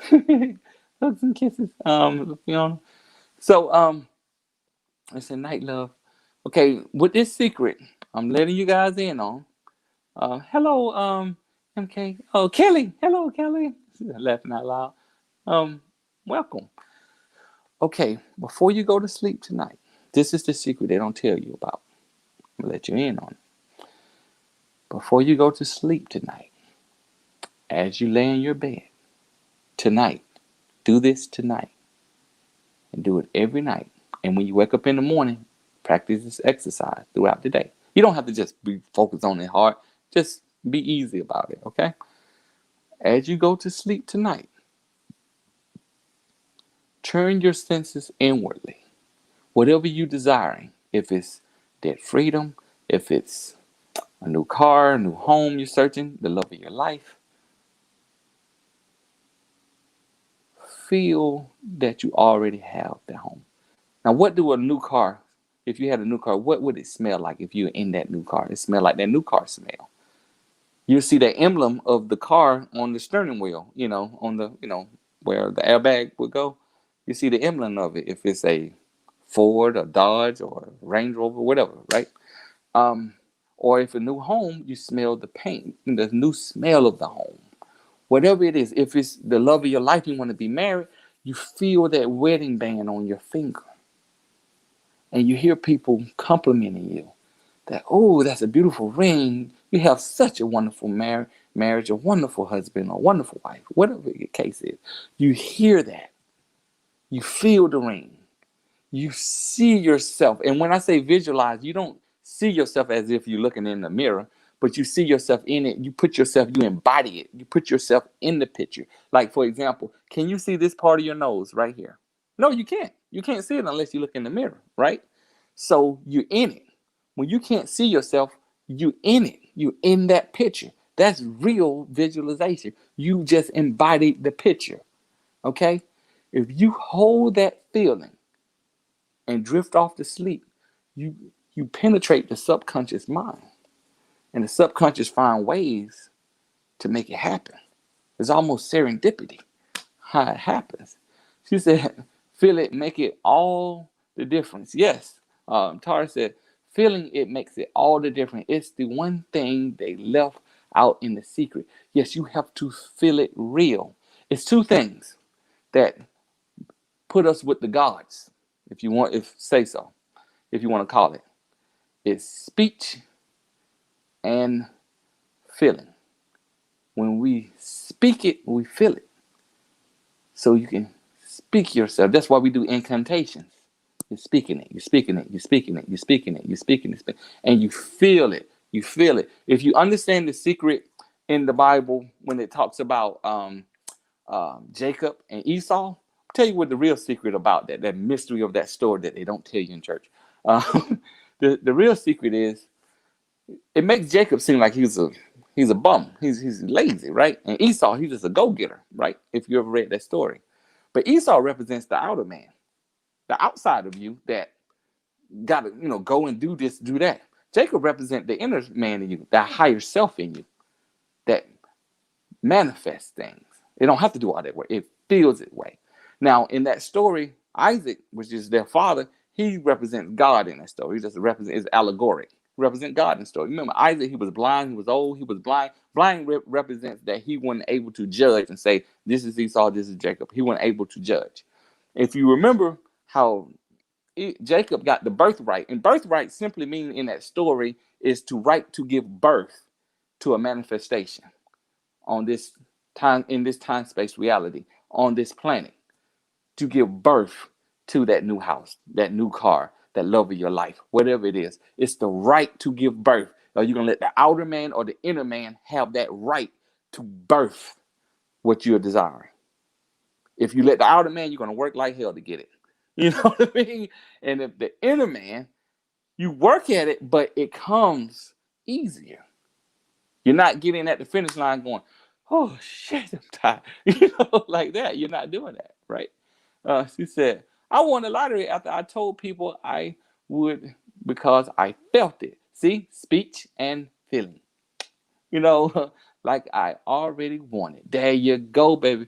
Hugs and kisses. Fiona. So it's a night, love. Okay, with this secret, I'm letting you guys in on. Hello, MK. Oh, Kelly. Hello, Kelly. Laughing out loud. Welcome. Okay, before you go to sleep tonight, this is the secret they don't tell you about. I'm gonna let you in on it. Before you go to sleep tonight, as you lay in your bed tonight, do this tonight, and do it every night. And when you wake up in the morning, practice this exercise throughout the day. You don't have to just be focused on it hard. Just be easy about it, okay? As you go to sleep tonight, turn your senses inwardly. Whatever you're desiring, if it's debt freedom, if it's a new car, a new home you're searching, the love of your life, feel that you already have the home. Now, what do a new car, if you had a new car, what would it smell like if you're in that new car? It smell like that new car smell. You see the emblem of the car on the steering wheel, on the, where the airbag would go. You see the emblem of it if it's a Ford or Dodge or Range Rover, whatever, right? Or if a new home, you smell the paint, the new smell of the home. Whatever it is, if it's the love of your life, you want to be married, you feel that wedding band on your finger. And you hear people complimenting you that, oh, that's a beautiful ring. You have such a wonderful marriage, a wonderful husband, a wonderful wife, whatever the case is. You hear that. You feel the ring. You see yourself. And when I say visualize, you don't see yourself as if you're looking in the mirror, but you see yourself in it. You put yourself, you embody it. You put yourself in the picture. Like, for example, can you see this part of your nose right here? No, you can't. You can't see it unless you look in the mirror, right? So you're in it. When you can't see yourself, you in it. You in that picture. That's real visualization. You just embodied the picture. Okay? If you hold that feeling and drift off to sleep, you you penetrate the subconscious mind. And the subconscious find ways to make it happen. It's almost serendipity how it happens. She said, feel it, make it all the difference. Yes, Tara said, feeling it makes it all the difference. It's the one thing they left out in the secret. Yes, you have to feel it real. It's two things that put us with the gods, if you want, if say so, if you want to call it. It's speech and feeling. When we speak it, we feel it. So you can speak yourself. That's why we do incantations. You're speaking it, you're speaking it, you're speaking it, you're speaking it, you're speaking it, and you feel it. You feel it. If you understand the secret in the Bible when it talks about Jacob and Esau, I'll tell you what the real secret about that mystery of that story that they don't tell you in church. The real secret is it makes Jacob seem like he's a bum. He's lazy, right? And Esau, he's just a go-getter, right? If you ever read that story. But Esau represents the outer man, the outside of you that gotta, go and do this, do that. Jacob represents the inner man in you, that higher self in you, that manifests things. It don't have to do all that work. It feels it way. Now, in that story, Isaac, which is their father, he represents God in that story. He just represents, is allegoric. Represent God in the story. Remember, Isaac, he was blind, he was old, he was blind. Blind represents that he wasn't able to judge and say, this is Esau, this is Jacob. He wasn't able to judge. If you remember how Jacob got the birthright, and birthright simply means in that story is to right to give birth to a manifestation on this time, in this time space reality, on this planet, to give birth to that new house, that new car, that love of your life, whatever it is. It's the right to give birth. Are you going to let the outer man or the inner man have that right to birth what you're desiring? If you let the outer man, you're going to work like hell to get it. You know what I mean? And if the inner man, you work at it, but it comes easier. You're not getting at the finish line going, oh, shit, I'm tired. Like that. You're not doing that, right? She said, I won the lottery after I told people I would because I felt it. See, speech and feeling. Like I already won it. There you go, baby.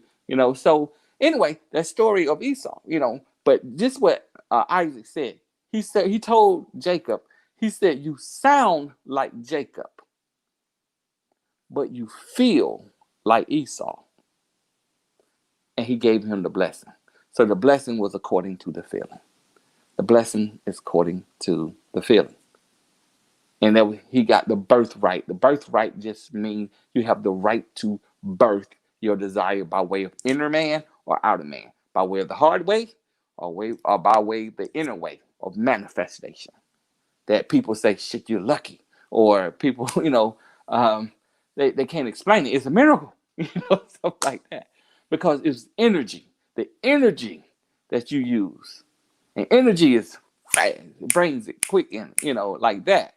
So anyway, that story of Esau, but just what Isaac said. He told Jacob, he said, you sound like Jacob, but you feel like Esau. And he gave him the blessing. So the blessing was according to the feeling. The blessing is according to the feeling. And then he got the birthright. The birthright just means you have the right to birth your desire by way of inner man or outer man, by way of the hard way or by way of the inner way of manifestation. That people say, shit, you're lucky. Or people, they can't explain it. It's a miracle, stuff like that. Because it's energy, the energy that you use. And energy is fast. It brings it quick and, like that.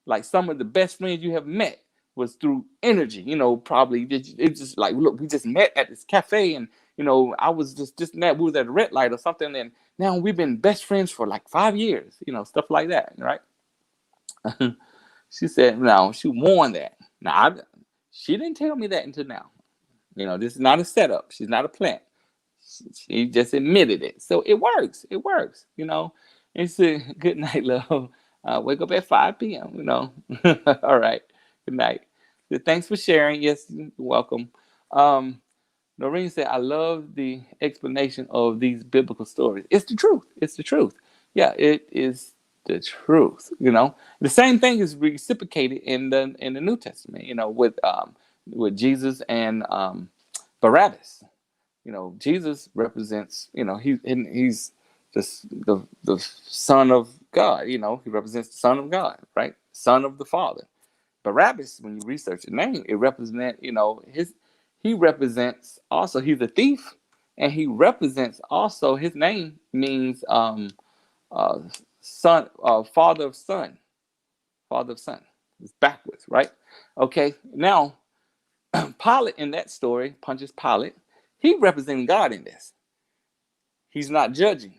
Like some of the best friends you have met was through energy, probably it's just like, look, we just met at this cafe and, I was just that, we was at a red light or something. And now we've been best friends for like 5 years, stuff like that. Right. She said, no, she warned that. Now, she didn't tell me that until now. This is not a setup. She's not a plant. She just admitted it. So it works. It works, And she said, good night, love. Wake up at 5 p.m., All right. Good night. So thanks for sharing. Yes, you're welcome. Noreen said, I love the explanation of these biblical stories. It's the truth. It's the truth. Yeah, it is the truth. The same thing is reciprocated in the New Testament. With Jesus and Barabbas. Jesus represents. He's the Son of God. He represents the Son of God, right? Son of the Father. Barabbas, when you research the name, it represents. He represents also. He's a thief, and he represents also. His name means son, father of son. Father of son. It's backwards, right? Okay. Now, Pilate in that story, Pontius Pilate, he representing God in this. He's not judging.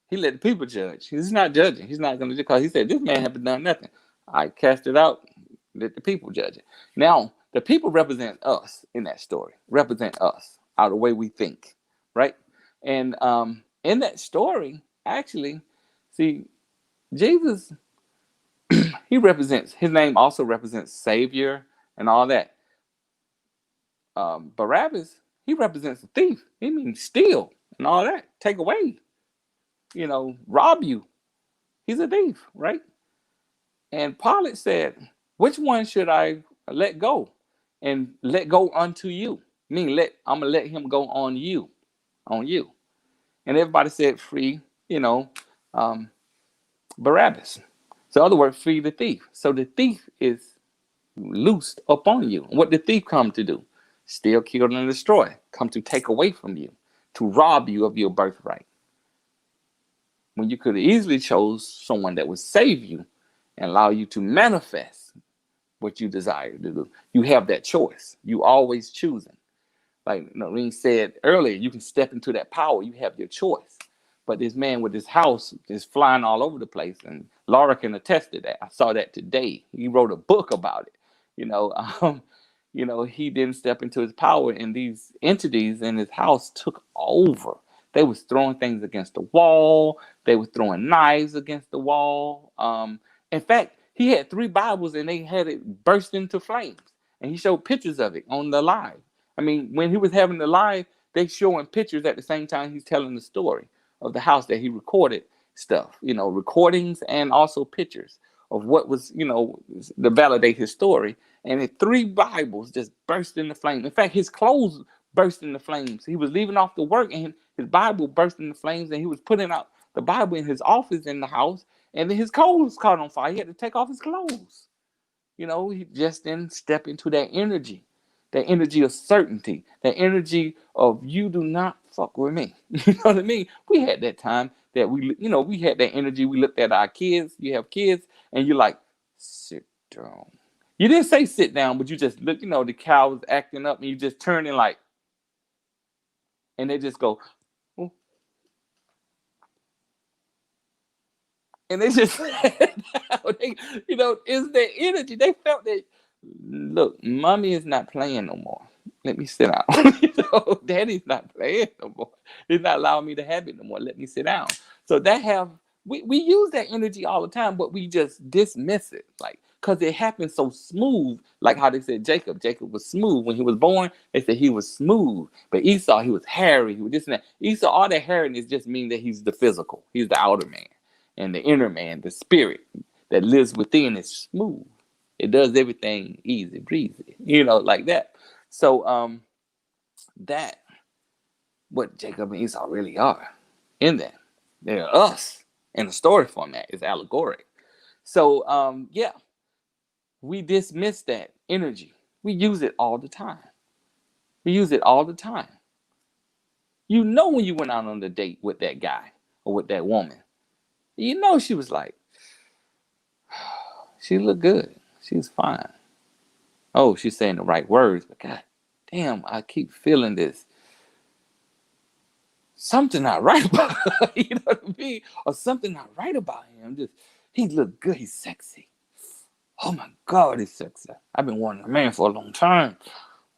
He let the people judge. He's not judging. He's not going to, because he said, this man haven't done nothing. I cast it out, let the people judge it. Now, the people represent us in that story, represent us, out of the way we think, right? And in that story, actually, see, Jesus, he represents, his name also represents Savior and all that. Barabbas, he represents a thief. He means steal and all that, take away, rob you. He's a thief, right? And Pilate said, which one should I let go? And let go unto you. Meaning I'm gonna let him go on you. On you. And everybody said free, um, Barabbas. So in other words, free the thief. So the thief is loosed upon you. What did the thief come to do? Steal, kill, and destroy. Come to take away from you, to rob you of your birthright. When you could have easily chose someone that would save you and allow you to manifest what you desire to do. You have that choice. You always choosing. Like Noreen said earlier, you can step into that power. You have your choice. But this man with his house is flying all over the place, and Laura can attest to that. I saw that today. He wrote a book about it. He didn't step into his power, and these entities in his house took over. They was throwing things against the wall. They was throwing knives against the wall. In fact, he had 3 Bibles, and they had it burst into flames. And he showed pictures of it on the live. I mean, when he was having the live, they showing pictures at the same time he's telling the story of the house that he recorded stuff, recordings and also pictures of what was, to validate his story. And the 3 Bibles just burst into flames. In fact, his clothes burst into flames. He was leaving off the work, and his Bible burst into flames, and he was putting out the Bible in his office in the house, and then his clothes caught on fire. He had to take off his clothes. He just didn't step into that energy of certainty, that energy of you do not fuck with me. You know what I mean? We had that time that we had that energy. We looked at our kids. You have kids, and you're like, sit down. You didn't say sit down, but you just look, the cow was acting up, and you just turn in like, and they just go, oh. And they just, it's their energy. They felt that, look, mommy is not playing no more. Let me sit down. Daddy's not playing no more. He's not allowing me to have it no more. Let me sit down. So we use that energy all the time, but we just dismiss it. Like, because it happens so smooth. Like how they said Jacob was smooth. When he was born, they said he was smooth. But Esau, he was hairy. He was this and that. Esau, all that hairiness just means that he's the physical. He's the outer man. And the inner man, the spirit that lives within, is smooth. It does everything easy, breezy, like that. So that what Jacob and Esau really are in that. They're us in the story format. Is allegoric. So we dismiss that energy. We use it all the time. We use it all the time. When you went out on the date with that guy or with that woman, she was like, she looked good. She was fine. Oh, she's saying the right words, but God damn, I keep feeling this. Something not right about her, you know what I mean? Or something not right about him. He looked good. He's sexy. Oh my God, he's sexy. I've been wanting a man for a long time.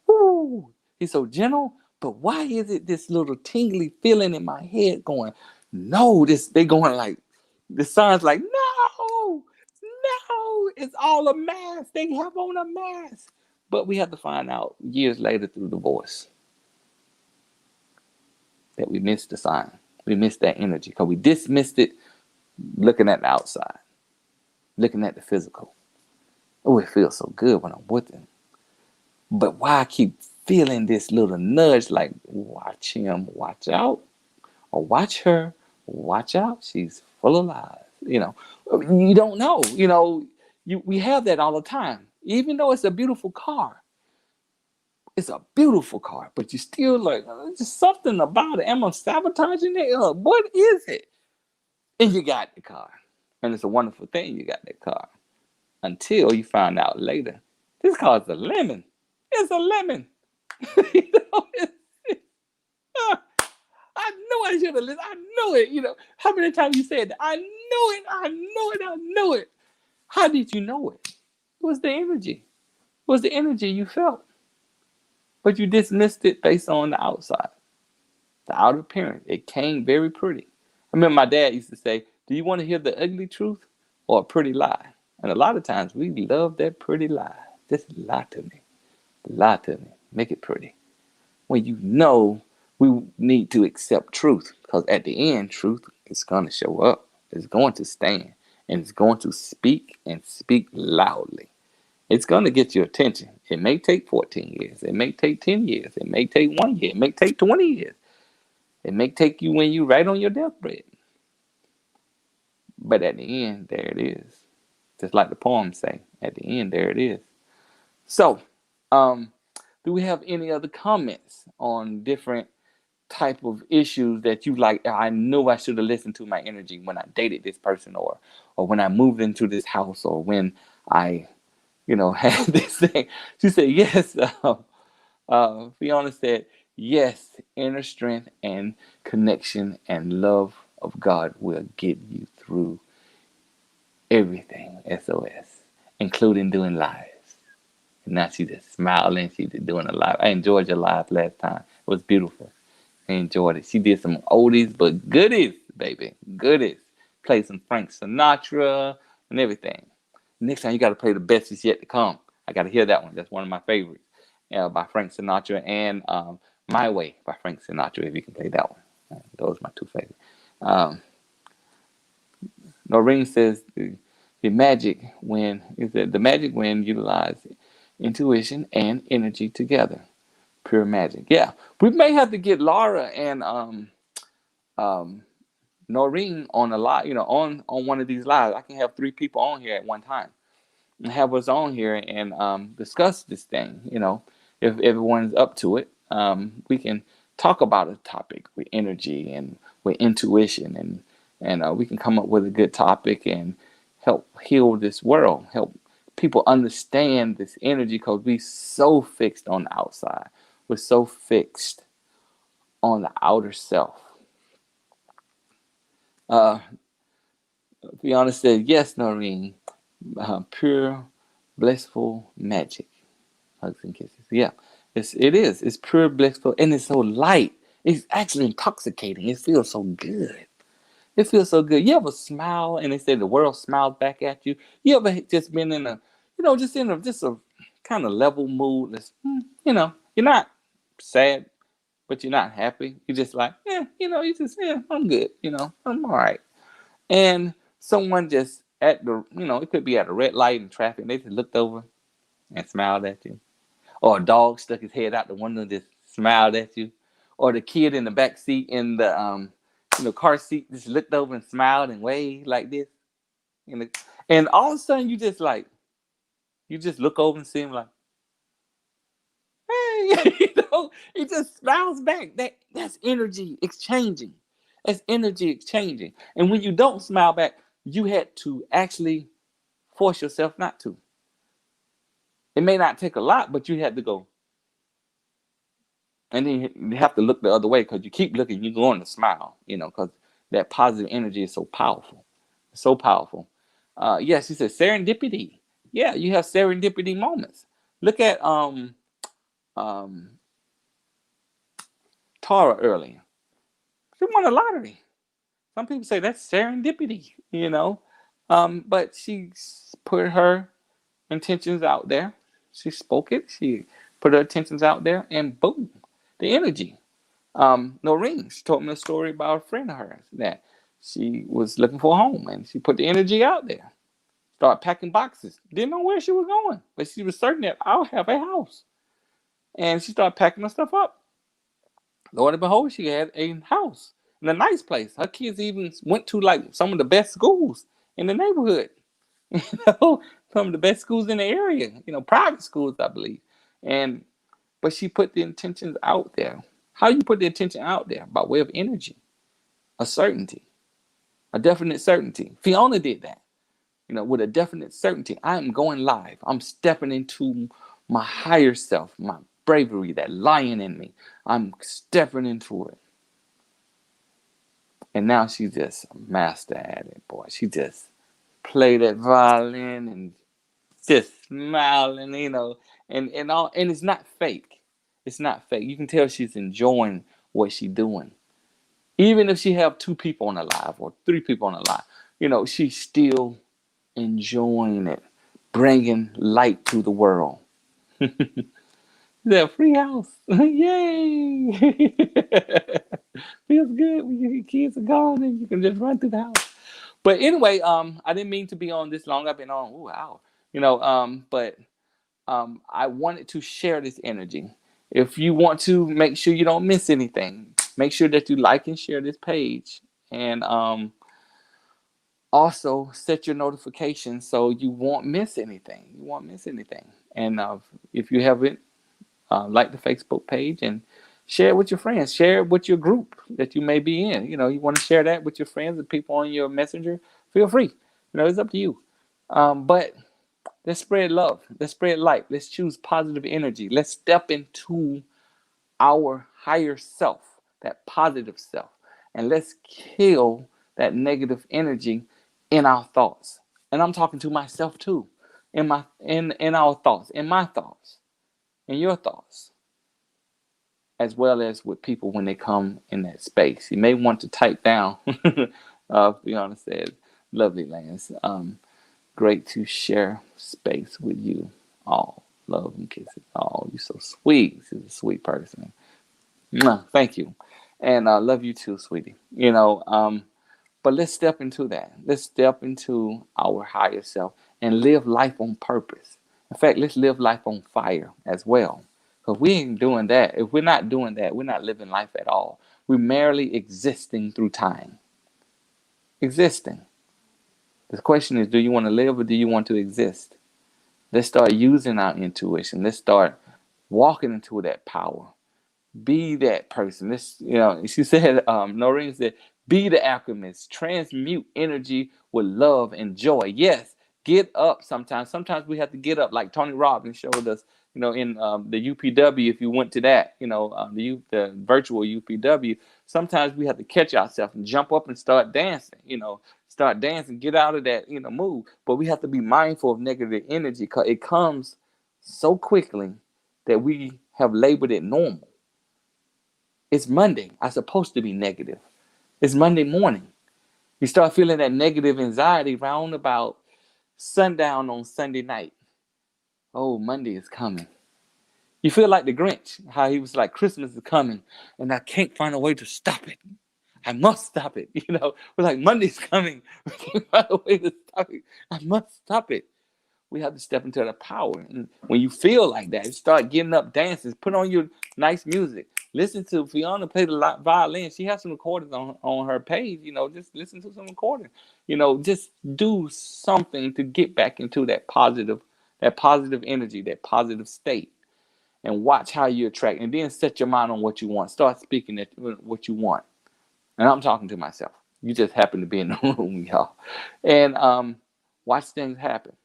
Woo, he's so gentle. But why is it this little tingly feeling in my head going, no, they going like, the son's like, no, it's all a mask. They have on a mask. But we have to find out years later through divorce that we missed the sign. We missed that energy because we dismissed it looking at the outside, looking at the physical. Oh, it feels so good when I'm with him. But why I keep feeling this little nudge like, watch him, watch out, or watch her, watch out. She's full of lies. You don't know. We have that all the time. Even though it's a beautiful car. It's a beautiful car, but you still like, there's just something about it. Am I sabotaging it? What is it? And you got the car. And it's a wonderful thing you got that car. Until you find out later, this car is a lemon. It's a lemon. You know, uh, I know I should have listened. I know it. You know, how many times you said that? I know it. I know it. I know it. How did you know it? It was the energy. It was the energy you felt. But you dismissed it based on the outside, the outer appearance. It came very pretty. I remember my dad used to say, "Do you want to hear the ugly truth or a pretty lie?" And a lot of times we love that pretty lie. Just lie to me. Lie to me. Make it pretty. When you know we need to accept truth, because at the end, truth is going to show up. It's going to stand. And it's going to speak and speak loudly. It's going to get your attention. It may take 14 years. It may take 10 years. It may take 1 year. It may take 20 years. It may take you when you right on your deathbed. But at the end, there it is. Just like the poem say, at the end, there it is. So, do we have any other comments on different type of issues that you like? I know I should have listened to my energy when I dated this person, or when I moved into this house, or when I, had this thing. She said yes. Fiona said yes. Inner strength and connection and love of God will get you through everything. SOS, including doing lives. And now she just smiling. She just doing a live. I enjoyed your live last time. It was beautiful. I enjoyed it. She did some oldies but goodies, baby. Goodies. Played some Frank Sinatra and everything. Next time you got to play The Best Is Yet to Come. I got to hear that one. That's one of my favorites. By Frank Sinatra, and My Way by Frank Sinatra, if you can play that one. Those are my two favorites. Noreen says the magic when utilize intuition and energy together. Pure magic. Yeah. We may have to get Laura and Noreen on a live, on one of these lives. I can have 3 people on here at one time and have us on here and discuss this thing. If everyone's up to it, we can talk about a topic with energy and with intuition, and we can come up with a good topic and help heal this world, help people understand this energy, because we so fixed on the outside. We're so fixed on the outer self. Fiona said, yes, Noreen, pure, blissful magic. Hugs and kisses. Yeah, it is. It's pure, blissful, and it's so light. It's actually intoxicating. It feels so good. It feels so good. You ever smile and they say the world smiles back at you? You ever just been in a, just a kind of level mood? That's, you're not sad, but you're not happy. You're just like, I'm good. I'm all right. And someone just at the, it could be at a red light in traffic, and they just looked over and smiled at you. Or a dog stuck his head out the window and just smiled at you. Or the kid in the back seat in the car seat just looked over and smiled and waved like this. And all of a sudden you just look over and see him like, hey, he just smiles back. That's energy exchanging. That's energy exchanging. And when you don't smile back, you had to actually force yourself not to. It may not take a lot, but you had to go. And then you have to look the other way, because you keep looking, you're going to smile, because that positive energy is so powerful. So powerful. Yes, he said serendipity. Yeah, you have serendipity moments. Look at Tara earlier. She won a lottery. Some people say that's serendipity, but she put her intentions out there. She spoke it. She put her intentions out there, and boom, the energy. Noreen, she told me a story about a friend of hers that she was looking for a home, and she put the energy out there. Started packing boxes. Didn't know where she was going, but she was certain that I'll have a house. And she started packing her stuff up. Lo and behold, she had a house in a nice place. Her kids even went to like some of the best schools in the neighborhood. Some of the best schools in the area. Private schools, I believe. But she put the intentions out there. How you put the intention out there? By way of energy, a certainty, a definite certainty. Fiona did that. With a definite certainty. I am going live. I'm stepping into my higher self, my bravery, that lion in me. I'm stepping into it. And now she's just a master at it, boy. She just play that violin and just smiling, and it's not fake. It's not fake. You can tell she's enjoying what she's doing. Even if she have two people on the live or three people on the live, she's still enjoying it, bringing light to the world. That free house, yay! Feels good when your kids are gone and you can just run through the house. But anyway, I didn't mean to be on this long. I've been on an hour, but I wanted to share this energy. If you want to make sure you don't miss anything, make sure that you like and share this page, and also set your notifications so you won't miss anything. You won't miss anything. And if you haven't, like the Facebook page and share it with your friends. Share it with your group that you may be in. You want to share that with your friends and people on your messenger. Feel free. It's up to you. But let's spread love. Let's spread light. Let's choose positive energy. Let's step into our higher self, that positive self, and let's kill that negative energy in our thoughts. And I'm talking to myself too, in our thoughts, in my thoughts, in your thoughts, as well as with people when they come in that space. You may want to type down. Fiona said, "Lovely Lance. Great to share space with you all. Love and kisses. Oh, you're so sweet. She's a sweet person. Mwah, thank you. And I love you too, sweetie. But let's step into that. Let's step into our higher self and live life on purpose. In fact, let's live life on fire as well. Because we ain't doing that. If we're not doing that, we're not living life at all. We're merely existing through time. Existing. The question is, do you want to live or do you want to exist? Let's start using our intuition. Let's start walking into that power. Be that person. She said, Noreen said, be the alchemist. Transmute energy with love and joy. Yes, get up sometimes. Sometimes we have to get up, like Tony Robbins showed us, in the UPW, if you went to that, the virtual UPW, sometimes we have to catch ourselves and jump up and start dancing, get out of that, mood. But we have to be mindful of negative energy because it comes so quickly that we have labeled it normal. It's Monday. I'm supposed to be negative. It's Monday morning. You start feeling that negative anxiety round about sundown on Sunday night. Oh, Monday is coming. You feel like the Grinch, how he was like, Christmas is coming, and I can't find a way to stop it. I must stop it. We're like, Monday's coming. We can't find a way to stop it. I must stop it. We have to step into the power. And when you feel like that, you start getting up, dancing, put on your nice music. Listen to Fiona play the violin. She has some recordings on her page. Just listen to some recordings. Just do something to get back into that positive energy, that positive state. And watch how you attract. And then set your mind on what you want. Start speaking what you want. And I'm talking to myself. You just happen to be in the room, y'all. And watch things happen.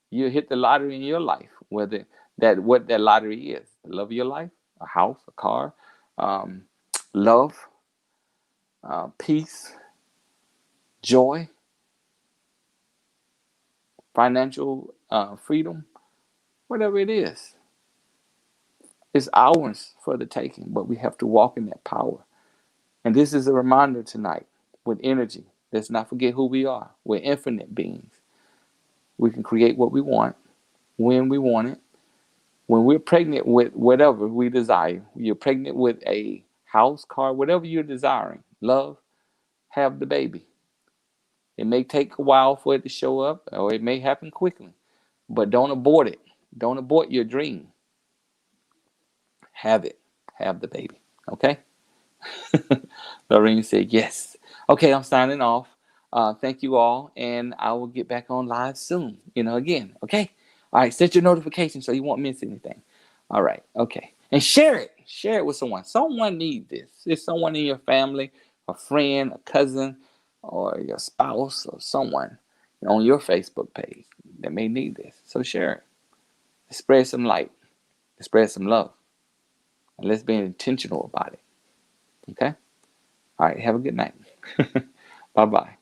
You hit the lottery in your life, what that lottery is. The love of your life, a house, a car, love, peace, joy, financial freedom, whatever it is. It's ours for the taking, but we have to walk in that power. And this is a reminder tonight with energy. Let's not forget who we are. We're infinite beings. We can create what we want, when we want it. When we're pregnant with whatever we desire, you're pregnant with a house, car, whatever you're desiring, love, have the baby. It may take a while for it to show up, or it may happen quickly, but don't abort it. Don't abort your dream. Have it. Have the baby. Okay? Lorraine said yes. Okay, I'm signing off. Thank you all, and I will get back on live soon. Again. Okay? All right, set your notifications so you won't miss anything. All right, okay. And share it. Share it with someone. Someone needs this. It's someone in your family, a friend, a cousin, or your spouse, or someone on your Facebook page that may need this. So share it. Spread some light. and spread some love. And let's be intentional about it. Okay? All right. Have a good night. Bye bye.